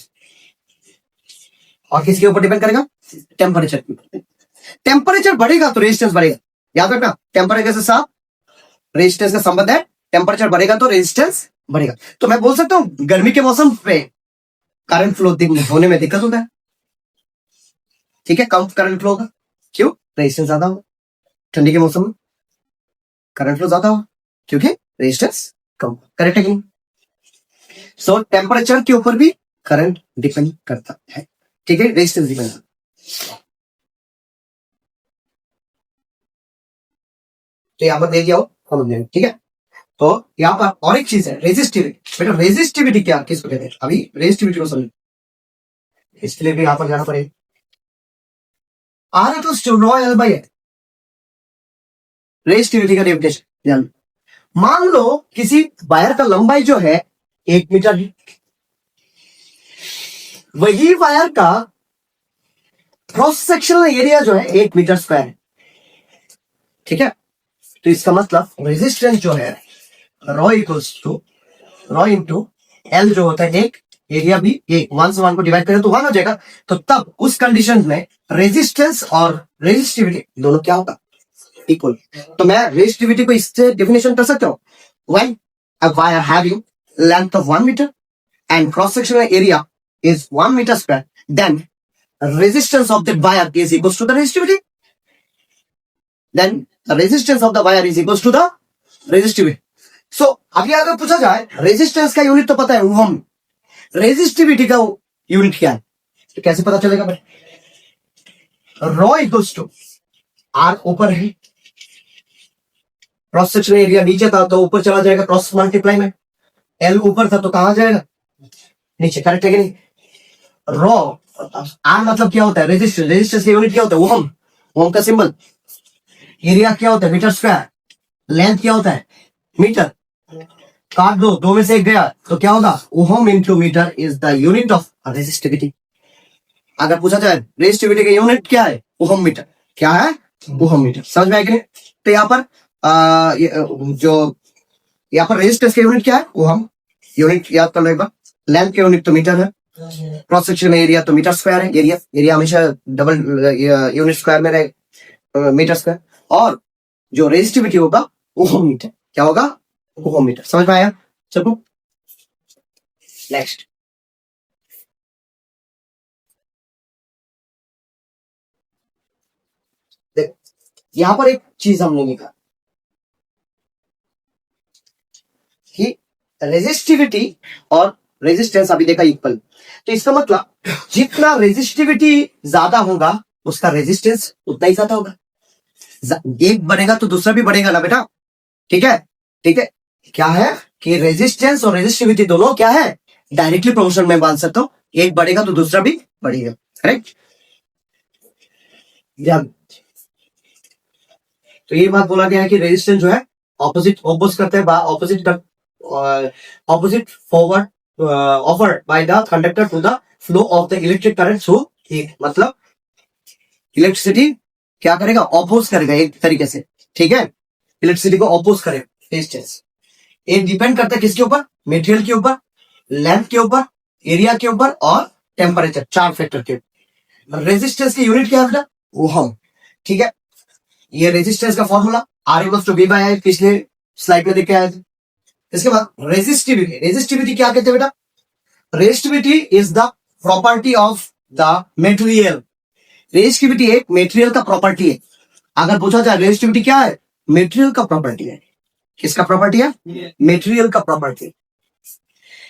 और किसके ऊपर डिपेंड करेगा, टेम्परेचर के ऊपर। टेम्परेचर बढ़ेगा तो रेजिस्टेंस बढ़ेगा, याद रखना, टेम्परेचर से साथ रेजिस्टेंस का संबंध है, टेम्परेचर बढ़ेगा तो रेजिस्टेंस बढ़ेगा। तो मैं बोल सकता हूं गर्मी के मौसम पे करंट फ्लो होने में दिक्कत होता है, ठीक है, कम करंट फ्लो होगा। क्यों? रेजिस्टेंस ज्यादा होगा। ठंडी के मौसम में करंट फ्लो ज्यादा होगा क्योंकि रेजिस्टेंस कम। करेक्ट है कि नहीं? सो टेम्परेचर के ऊपर भी करंट डिपेंड करता है, ठीक है, रेजिस्टेंस डिपेंड। तो यहाँ पर दे दिया हो हम, ठीक है। तो यहाँ पर और एक चीज है रेजिस्टिविटी। बेटा रेजिस्टिविटी क्या किसको कहते हैं? अभी रेजिस्टिविटी को समझ, इसके लिए भी यहाँ पर जाना पड़ेगा। R to rho L by है रेजिस्टिविटी का डेफिनेशन ध्यान। मान लो किसी वायर का लंबाई जो है 1 मीटर है, वही वायर का क्रॉस सेक्शनल एरिया जो है 1 मीटर स्क्वायर है, ठीक है। तो इसका मतलब रेजिस्टेंस जो है rho equals to rho into L जो होता है एक, एरिया भी एक, 1 से 1 को डिवाइड करें तो 1 हो जाएगा। तो तब उस कंडीशन में रेजिस्टेंस और रेजिस्टिविटी दोनों क्या होगा? इक्वल। तो मैं रेजिस्टिविटी को इससे डेफिनेशन कर सकता हूं, when a wire having length of 1 meter and cross sectional area is 1 meter square, then resistance of the wire is equals to the resistivity. Then the resistance of the wire is equals to the resistivity. So अभी अगर पूछा जाए resistance का unit तो पता है ओम, resistivity का unit क्या है? तो कैसे पता चलेगा भाई? रो इक्वल्स टू आर ऊपर है, क्रॉस सेक्शनल एरिया नीचे था तो ऊपर चला जाएगा क्रॉस मल्टीप्लाई में, एल ऊपर था तो कहां जाएगा? नीचे। करेक्ट है कि नहीं? रो आर मतलब क्या होता है? रेजिस्टेंस। रेजिस्टेंस की यूनिट क्या होता है? ओम। ओम का सिंबल। एरिया क्या होता है? Metre square. लेंथ क्या होता है? मीटर। काट दो, दो में से एक गया तो क्या होगा? Ohm into meter is the unit of resistivity. अगर पूछा जाए रेजिस्टिविटी का यूनिट क्या है? Ohm meter. क्या है? Ohm meter. समझ में आया कि नहीं? तो यहाँ पर जो यहाँ पर रेजिस्टेंस का यूनिट क्या है? ओम। यूनिट याद कर लो एक बार। लेंथ के यूनिट तो मीटर है, क्रॉस सेक्शन एरिया तो मीटर स्क्वायर है। एरिया एरिया हमेशा डबल यूनिट स्क्वायर में रहे, मीटर स्क्वायर। और जो रेजिस्टिविटी होगा ओम मीटर। क्या होगा? ओम मीटर। समझ में आया? चलो नेक्स्ट। देख यहां पर एक चीज हमने लिखा कि रेजिस्टिविटी और रेजिस्टेंस अभी देखा इक्वल। तो इसका मतलब जितना रेजिस्टिविटी ज्यादा होगा उसका रेजिस्टेंस उतना ही ज्यादा होगा। एक बढ़ेगा तो दूसरा भी बढ़ेगा ना बेटा, ठीक है? ठीक है, क्या है कि रेजिस्टेंस और रेजिस्टिविटी दोनों क्या है? डायरेक्टली प्रोपोर्शनल में बांध सकता हूं, एक बढ़ेगा तो दूसरा भी बढ़ेगा। करेक्ट? तो ये बात बोला गया है कि रेजिस्टेंस जो है ऑपोजिट ऑपोज करते हैं, opposite forward offered by the conductor to the flow of the electric current through heat. मतलब इलेक्ट्रिसिटी क्या करेगा? ऑपोज करेगा एक तरीके से, ठीक है? इलेक्ट्रिसिटी को ऑपोज करेगा रेजिस्टेंस। एक डिपेंड करता है किसके ऊपर? मटेरियल के ऊपर, लेंथ के ऊपर, एरिया के ऊपर और टेम्परेचर, 4 फैक्टर के ऊपर। रेजिस्टेंस की यूनिट क्या है बेटा? ओम, ठीक है? ये रेजिस्टेंस का formula R equals to V by I, पिछले स्लाइड में देख के आए थे। इसके बाद रेजिस्टिविटी। रेजिस्टिविटी क्या कहते हैं बेटा? Resistivity is the property of the material. Resistivity एक मेटेरियल का प्रॉपर्टी है। अगर पूछा जाए रेजिस्टिविटी क्या है? मेटेरियल का प्रॉपर्टी है। किसका प्रॉपर्टी है? मेटेरियल का property.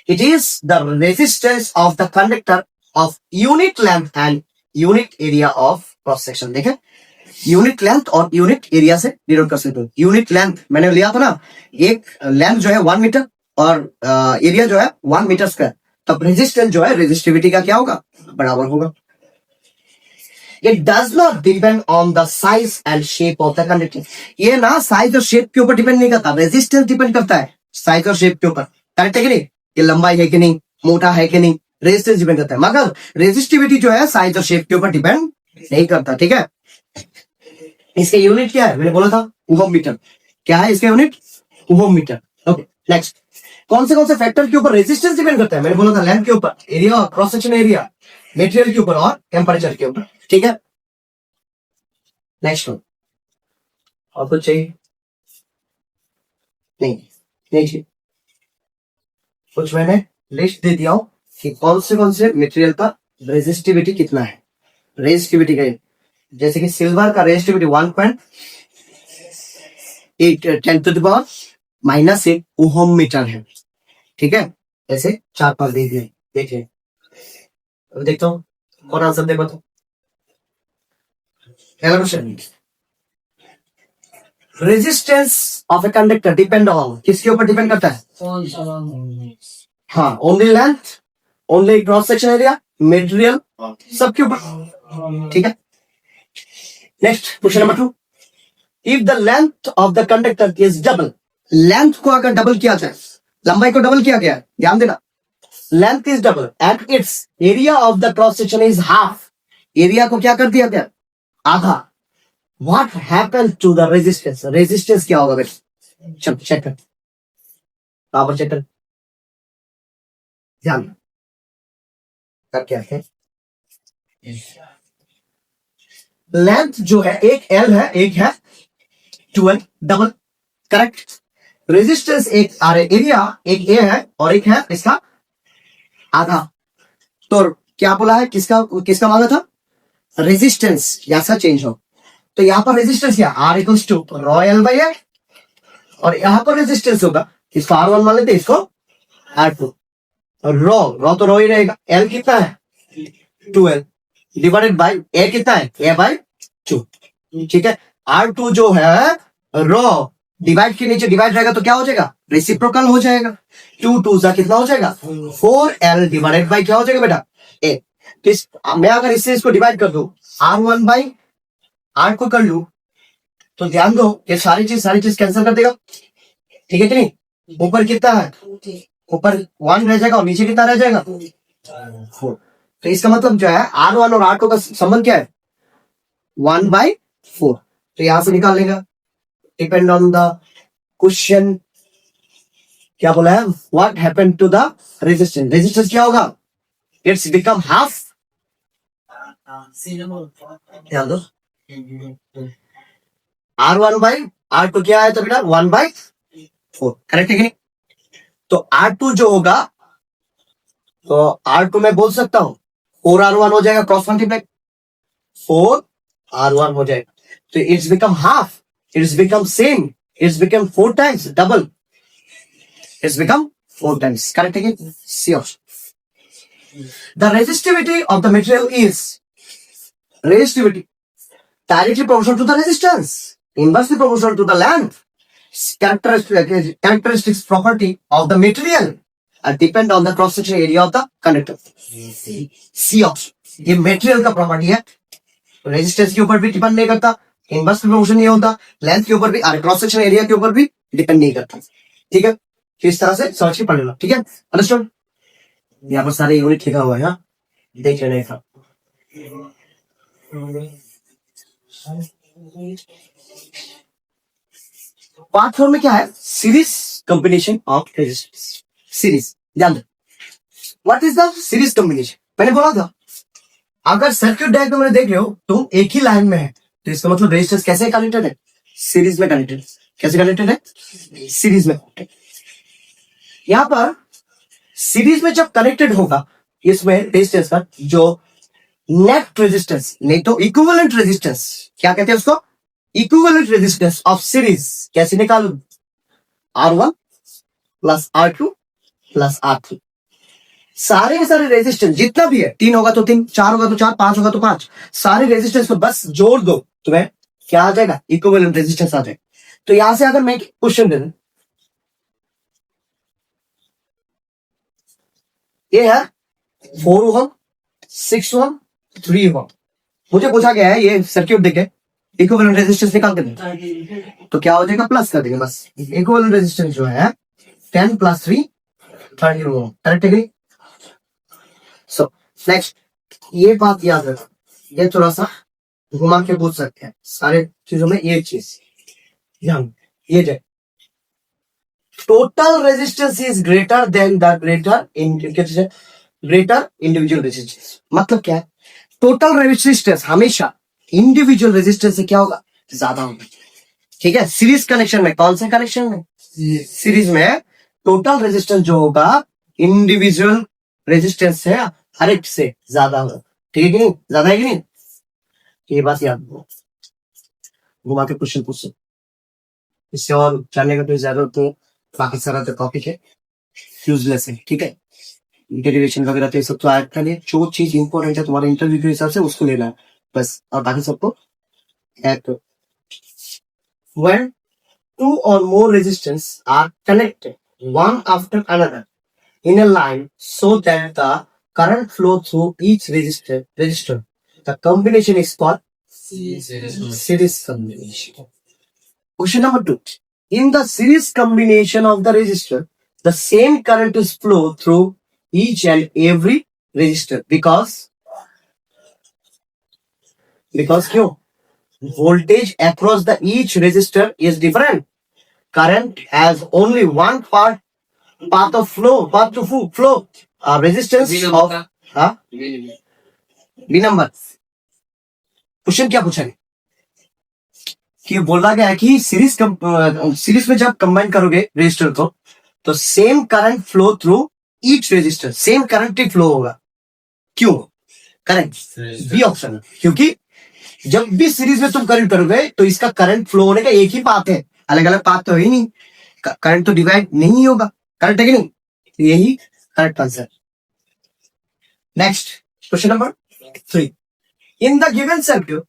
It is the resistance of the conductor of unit length and unit area of cross section. देखें, यूनिट लेंथ और यूनिट एरिया से डिनोट कर सकते हो। यूनिट लेंथ मैंने लिया था ना, एक लेंथ जो है 1 मीटर और एरिया जो है 1 मीटर स्क्वायर, तब रेजिस्टेंस जो है रेजिस्टिविटी का क्या होगा? बराबर होगा। It does not depend on the size and shape of the conductor. ये ना साइज और शेप के ऊपर डिपेंड नहीं करता, रेजिस्टेंस डिपेंड करता है साइज और शेप के ऊपर। करेक्ट है कि नहीं? ये लंबाई है कि नहीं, मोटा है कि नहीं, रेजिस्टेंस डिपेंड करता है। मगर रेजिस्टिविटी जो है साइज और शेप के ऊपर डिपेंड नहीं करता, ठीक है? इसका यूनिट क्या है? मैंने बोला था ओम मीटर। क्या है इसका यूनिट? ओम मीटर। Okay next. कौन से फैक्टर के ऊपर रेजिस्टेंस डिपेंड करता है? मैंने बोला था लेंथ के ऊपर, एरिया और क्रॉस सेक्शन एरिया, मटेरियल के ऊपर और टेम्परेचर के ऊपर, ठीक है? Next one. और कुछ चाहिए? नहीं चाहिए। कुछ मैंने लिस्ट दे दिया हूं कि कौन से मटेरियल का रेजिस्टिविटी कितना है। रेजिस्टिविटी का जैसे कि सिल्वर का रेजिस्टिविटी 1.8 10⁻⁻8 ओहम मीटर है। ठीक है, ऐसे 4-5 दे दिए। देखिए अब देखता हूँ और आंसर देखो तो पहला question, resistance of a conductor depend on, किसके ऊपर डिपेंड करता है? हाँ, only length, only cross section area, material, सबके ऊपर। ठीक है, next question number 2, if the length of the conductor is double, length को अगर डबल किया जाए, लंबाई को डबल किया गया, ध्यान देना, length is double and its area of the cross section is half, area को क्या कर दिया गया? आधा। What happens to the resistance, resistance क्या होगा बेटा? चल चेक कर, पावर चेक कर, ध्यान कर, क्या है? लेंथ जो है एक L है, एक है 2L, डबल, करेक्ट। रेजिस्टेंस एक एरिया एक A है और एक है इसका आधा। तो क्या बोला है, किसका किसका मांगा था? रेजिस्टेंस ऐसा चेंज हो, तो यहां पर रेजिस्टेंस क्या? R equals to rho L by A, और यहां पर रेजिस्टेंस होगा, इसको R1 मान लेते, इसको R2, रॉ तो रॉ ही रहेगा। L कितना है? 2L डिवाइडेड बाई A कितना है? A by 2। ठीक है, R2 जो है रॉ डिवाइड के नीचे डिवाइड रहेगा तो क्या हो जाएगा? रेसिप्रोकल हो जाएगा। 2 2 जा कितना हो जाएगा? 4L डिवाइडेड बाई क्या हो जाएगा बेटा? A। तो मैं अगर इससे इसको डिवाइड कर दूं, R1 बाई R को कर लू, तो ध्यान दो ये सारी चीज कैंसिल कर देगा। ठीक है कि नहीं? ऊपर कितना है? ऊपर 1 रह जाएगा और नीचे कितना रह जाएगा? 4। तो इसका मतलब जो है R1 और R2 का संबंध क्या है? 1/4। तो यहां से निकाल लेगा, डिपेंड ऑन द क्वेश्चन। क्या बोला है? What happened to the resistance, resistance क्या होगा? It's become half. ध्यान दो, R1 बाई R2 क्या है तो बेटा? 1/4, करेक्ट है कि नहीं? तो R2 जो होगा, तो R2 में बोल सकता हूं 4R1 हो जाएगा, क्रॉस मल्टीप्लाई 4R1 हो जाएगा, तो it's become half, it's become same, it's become 4 times, double, it's become 4 times, correct है कि? C option. The resistivity of the material is, resistivity directly proportional to the resistance, inversely proportional to the length, characteristics property of the material depend on the cross section area of the conductor। C option, ये material का property है, resistance के ऊपर भी depend नहीं करता, inverse proportion नहीं होता, लेंथ के ऊपर भी और क्रॉस सेक्शन एरिया के ऊपर भी डिपेंड नहीं करता। ठीक है, तो इस तरह से समझ के पढ़ लेना। ठीक है, अंडरस्टूड? यहाँ पर सारे यूनिट लिखा हुआ है, हाँ देख लेना था। पार्ट 4 में क्या है? Series combination of resistance. Series, ध्यान दो, what is the series combination? मैंने बोला था अगर सर्किट डायग्राम में देख रहे हो तुम एक ही लाइन में है, तो इसका मतलब रेजिस्टेंस कैसे कनेक्टेड है? सीरीज में कनेक्टेड। कैसे कनेक्टेड है? सीरीज में। यहां पर सीरीज में जब कनेक्टेड होगा, इसमें रेजिस्टेंस का जो नेट रेजिस्टेंस, नहीं तो इक्विवेलेंट रेजिस्टेंस, क्या कहते हैं उसको? इक्विवेलेंट रेजिस्टेंस ऑफ सीरीज कैसे निकालो? R1 plus R2 plus R3, सारे के सारे रेजिस्टेंस जितना भी है, 3 होगा तो 3, 4 होगा तो 4, 5 होगा तो 5, सारे रेजिस्टेंस को बस जोड़ दो, तुम्हें क्या आ जाएगा? इक्विवेलेंट रेजिस्टेंस आ जाएगा। तो यहां से अगर मैं क्वेश्चन दे दूं, ये है 4 ओम, 6 ओम, 3 ओम, मुझे पूछा गया है ये सर्किट देखे इक्विवेलेंट रेजिस्टेंस निकाल के दें, तो क्या हो जाएगा? प्लस कर देंगे बस। इक्विवेलेंट रेजिस्टेंस जो है 10 + 3 30 ओम, करेक्ट है? सो नेक्स्ट, ये बात याद रखो, ये थोड़ा सा घुमा के पूछ सकते हैं सारे चीजों में, ये चीज ध्यान, ये जाए total resistance is greater than the greater individual resistance. मतलब क्या है? टोटल रेजिस्टेंस हमेशा इंडिविजुअल रेजिस्टेंस से क्या होगा? ज्यादा होगा। ठीक है, सीरीज कनेक्शन में, कौन से कनेक्शन में? सीरीज में टोटल रेजिस्टेंस जो होगा इंडिविजुअल रेजिस्टेंस से हर एक से ज्यादा होगा। ठीक है कि नहीं? ज्यादा है कि नहीं? ये बात याद रखो, घुमा के क्वेश्चन पूछ सकते, इससे और जानने का कोई जरूरत तो बाकी सारा तो टॉपिक है यूजलेस है, ठीक है। डेरिवेशन वगैरह तो ये सब तो ऐड कर लिया, जो चीज इंपॉर्टेंट है तुम्हारे इंटरव्यू के हिसाब से उसको लेना है बस, और बाकी सबको ऐड करो। When two or more resistors are connected one after another in a line so that the current flow through each resistor, the combination is called series combination. Question number 2. In the series combination of the resistor, the same current is flow through each and every resistor because क्यों? Voltage across the each resistor is different. Current has only one path of flow, path to flow. Resistance of B number. Question क्या पूछा है कि बोला गया है कि series में जब कंबाइन करोगे रेजिस्टर को तो same current flow through each resistor, same current ही फ्लो होगा। क्यों? करंट बी ऑप्शन, क्योंकि जब भी सीरीज में तुम करंट करोगे तो इसका करंट फ्लो होने का एक ही पाथ है, अलग अलग पाथ तो है ही नहीं, करंट तो डिवाइड नहीं होगा, करंट है कि नहीं, यही correct answer. Next question number 3. In the given circuit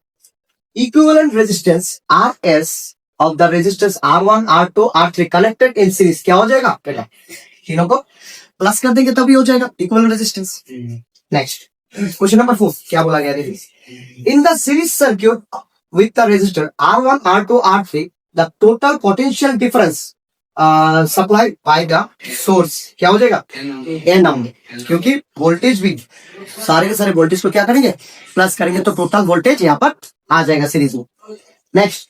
equivalent resistance RS of the resistors R1, R2, R3 connected in series क्या हो जाएगा बेटा? तीनों को प्लस कर देंगे तभी हो जाएगा equivalent resistance. Next question number 4 क्या बोला गया देखिए, in the series circuit with the resistor R1, R2, R3 the total potential difference supplied by the source क्या हो जाएगा? N, क्योंकि वोल्टेज भी सारे के सारे वोल्टेज को क्या करेंगे प्लस करेंगे तो टोटल वोल्टेज यहाँ पर आ जाएगा सीरीज में। Next,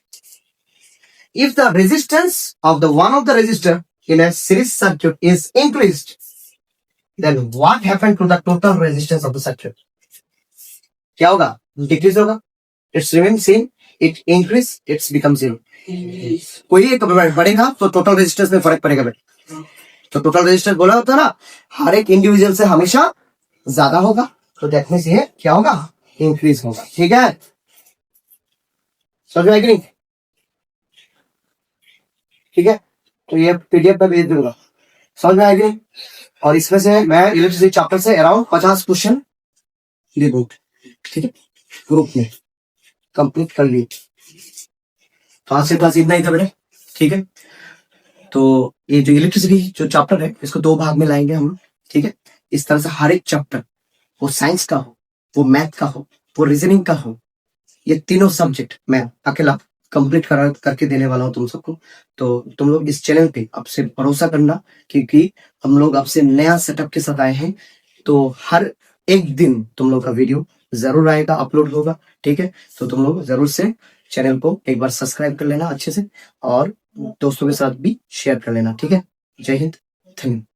if the resistance of the one of the resistor in a series circuit is increased, then what happened to the total resistance of the circuit? क्या होगा? डिक्रीज होगा, it's remain same, it increase, it's become zero. कोई एक बढ़ेगा तो total resistance में फर्क पड़ेगा बेटा, तो टोटल रेजिस्टेंस बोला होता है ना हर एक इंडिविजुअल से हमेशा ज्यादा होगा, तो देखने से क्या होगा? इंक्रीज होगा, ठीक है। समझ में आएगी नहीं? ठीक है, तो ये पीडीएफ में भेज दूंगा, समझ में आएगी। और इसमें से मैं इलेक्ट्रिसिटी चैप्टर से अराउंड 50 क्वेश्चन दे दूंगा, ठीक है, ग्रुप में कंप्लीट कर ली। तो आज से क्लास इतना ही था बेटा, ठीक है। तो ये जो इलेक्ट्रिसिटी जो चैप्टर है इसको 2 भाग में लाएंगे हम, ठीक है। इस तरह से हर एक चैप्टर, वो साइंस का हो, वो मैथ का हो, वो रीजनिंग का हो, ये तीनों सब्जेक्ट मैं अकेला कंप्लीट करके देने वाला हूँ तुम सबको। तो तुम लोग इस चैनल पे आपसे भरोसा करना, क्योंकि हम लोग आपसे नया सेटअप के साथ आए हैं, तो हर एक दिन तुम लोग का वीडियो जरूर आएगा, अपलोड होगा, ठीक है। तो तुम लोग जरूर से चैनल को एक बार सब्सक्राइब कर लेना अच्छे से, और दोस्तों के साथ भी शेयर कर लेना, ठीक है। जय हिंद, धन्यवाद।